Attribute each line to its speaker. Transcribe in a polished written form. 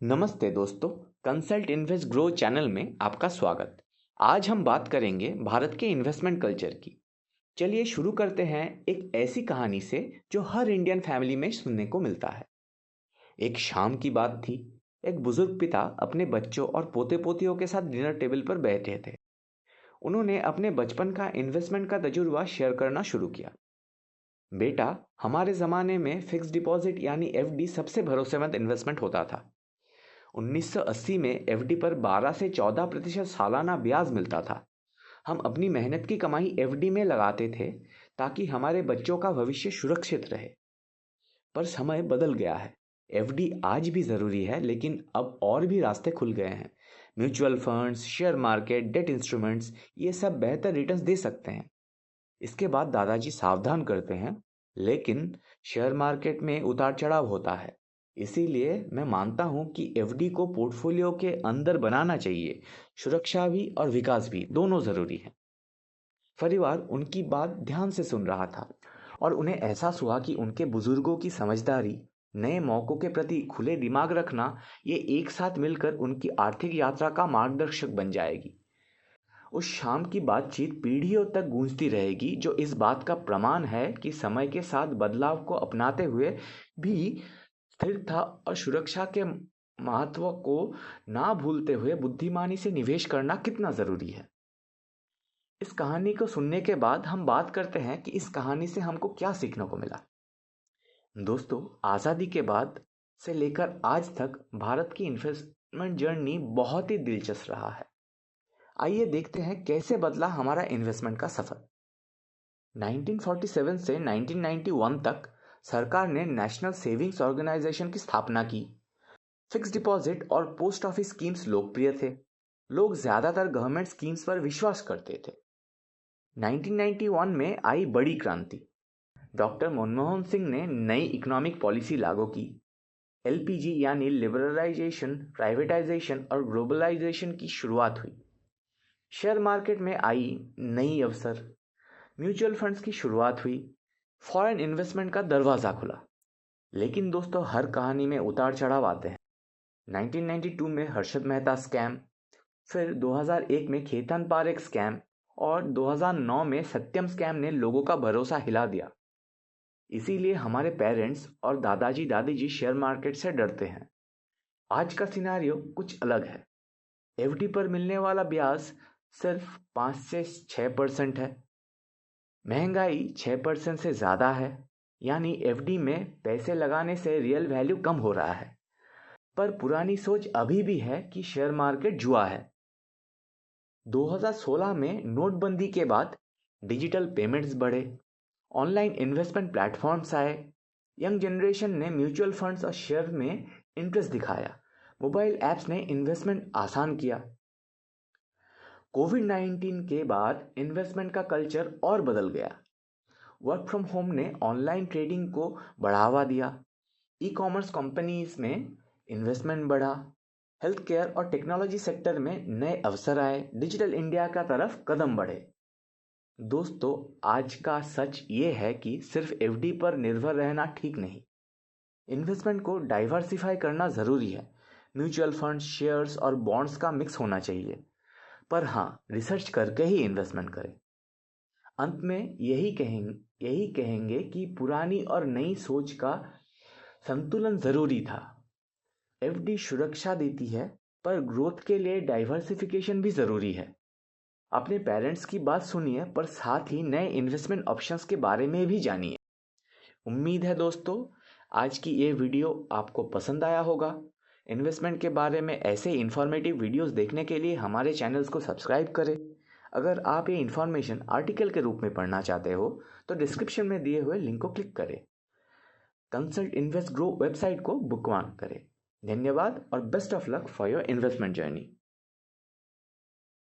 Speaker 1: नमस्ते दोस्तों। Consult invest grow channel में आपका स्वागत। आज हम बात करेंगे भारत के इन्वेस्टमेंट कल्चर की। चलिए शुरू करते हैं एक ऐसी कहानी से जो हर इंडियन फैमिली में सुनने को मिलता है। एक शाम की बात थी। एक बुजुर्ग पिता अपने बच्चों और पोते पोतियों के साथ डिनर टेबल पर बैठे थे। उन्होंने अपने बचपन का इन्वेस्टमेंट का तजुर्बा शेयर करना शुरू किया। बेटा, हमारे ज़माने में फिक्स्ड डिपॉजिट यानी एफडी सबसे भरोसेमंद इन्वेस्टमेंट होता था। 1980 में एफडी पर 12 से 14% सालाना ब्याज मिलता था। हम अपनी मेहनत की कमाई एफडी में लगाते थे ताकि हमारे बच्चों का भविष्य सुरक्षित रहे। पर समय बदल गया है। एफडी आज भी ज़रूरी है, लेकिन अब और भी रास्ते खुल गए हैं। Mutual funds, share market, debt instruments, ये सब बेहतर रिटर्न्स दे सकते हैं। इसके बाद दादाजी सावधान करते हैं, लेकिन शेयर मार्केट में उतार चढ़ाव होता है। इसीलिए मैं मानता हूं कि एफडी को पोर्टफोलियो के अंदर बनाना चाहिए। सुरक्षा भी और विकास भी दोनों ज़रूरी हैं। परिवार उनकी बात ध्यान से सुन रहा था और उन्हें एहसास हुआ कि उनके बुजुर्गों की समझदारी, नए मौक़ों के प्रति खुले दिमाग रखना, ये एक साथ मिलकर उनकी आर्थिक यात्रा का मार्गदर्शक बन जाएगी। उस शाम की बातचीत पीढ़ियों तक गूंजती रहेगी, जो इस बात का प्रमाण है कि समय के साथ बदलाव को अपनाते हुए भी स्थिरता और सुरक्षा के महत्व को ना भूलते हुए बुद्धिमानी से निवेश करना कितना ज़रूरी है। इस कहानी को सुनने के बाद हम बात करते हैं कि इस कहानी से हमको क्या सीखने को मिला। दोस्तों, आज़ादी के बाद से लेकर आज तक भारत की इन्वेस्टमेंट जर्नी बहुत ही दिलचस्प रहा है। आइए देखते हैं कैसे बदला हमारा इन्वेस्टमेंट का सफ़र। 1947 से 1991 तक सरकार ने नेशनल सेविंग्स ऑर्गेनाइजेशन की स्थापना की। फिक्स्ड डिपॉजिट और पोस्ट ऑफिस स्कीम्स लोकप्रिय थे। लोग ज़्यादातर गवर्नमेंट स्कीम्स पर विश्वास करते थे। 1991 में आई बड़ी क्रांति। डॉक्टर मनमोहन सिंह ने नई इकोनॉमिक पॉलिसी लागू की। एलपीजी यानी लिबरलाइजेशन, प्राइवेटाइजेशन और ग्लोबलाइजेशन की शुरुआत हुई। शेयर मार्केट में आई नई अवसर, म्यूचुअल फंड्स की शुरुआत हुई, फॉरेन इन्वेस्टमेंट का दरवाज़ा खुला। लेकिन दोस्तों, हर कहानी में उतार चढ़ाव आते हैं। 1992 में हर्षद मेहता स्कैम, फिर 2001 में खेतन पारेख स्कैम और 2009 में सत्यम स्कैम ने लोगों का भरोसा हिला दिया। इसीलिए हमारे पेरेंट्स और दादाजी दादीजी शेयर मार्केट से डरते हैं। आज का सिनारियो कुछ अलग है। एफडी पर मिलने वाला ब्याज सिर्फ 5 से 6% है। महंगाई 6% से ज़्यादा है, यानी एफडी में पैसे लगाने से रियल वैल्यू कम हो रहा है। पर पुरानी सोच अभी भी है कि शेयर मार्केट जुआ है। 2016 में नोटबंदी के बाद डिजिटल पेमेंट्स बढ़े, ऑनलाइन इन्वेस्टमेंट प्लेटफॉर्म्स आए, यंग जनरेशन ने म्यूचुअल फंड्स और शेयर में इंटरेस्ट दिखाया, मोबाइल ऐप्स ने इन्वेस्टमेंट आसान किया। कोविड-19 के बाद इन्वेस्टमेंट का कल्चर और बदल गया। वर्क फ्रॉम होम ने ऑनलाइन ट्रेडिंग को बढ़ावा दिया। ई कॉमर्स कंपनीज में इन्वेस्टमेंट बढ़ा। हेल्थ केयर और टेक्नोलॉजी सेक्टर में नए अवसर आए। डिजिटल इंडिया का तरफ कदम बढ़े। दोस्तों, आज का सच ये है कि सिर्फ एफडी पर निर्भर रहना ठीक नहीं। इन्वेस्टमेंट को डाइवर्सिफाई करना ज़रूरी है। म्यूचुअल फंड, शेयर्स और बॉन्ड्स का मिक्स होना चाहिए। पर हाँ, रिसर्च करके ही इन्वेस्टमेंट करें। अंत में यही कहेंगे कि पुरानी और नई सोच का संतुलन ज़रूरी था। एफडी सुरक्षा देती है, पर ग्रोथ के लिए डाइवर्सिफिकेशन भी ज़रूरी है। अपने पेरेंट्स की बात सुनिए, पर साथ ही नए इन्वेस्टमेंट ऑप्शंस के बारे में भी जानिए। उम्मीद है दोस्तों, आज की ये वीडियो आपको पसंद आया होगा। इन्वेस्टमेंट के बारे में ऐसे इन्फॉर्मेटिव वीडियोस देखने के लिए हमारे चैनल्स को सब्सक्राइब करें। अगर आप ये इन्फॉर्मेशन आर्टिकल के रूप में पढ़ना चाहते हो तो डिस्क्रिप्शन में दिए हुए लिंक को क्लिक करें। कंसल्ट इन्वेस्ट ग्रो वेबसाइट को बुकमार्क करें। धन्यवाद और best of luck for your investment journey.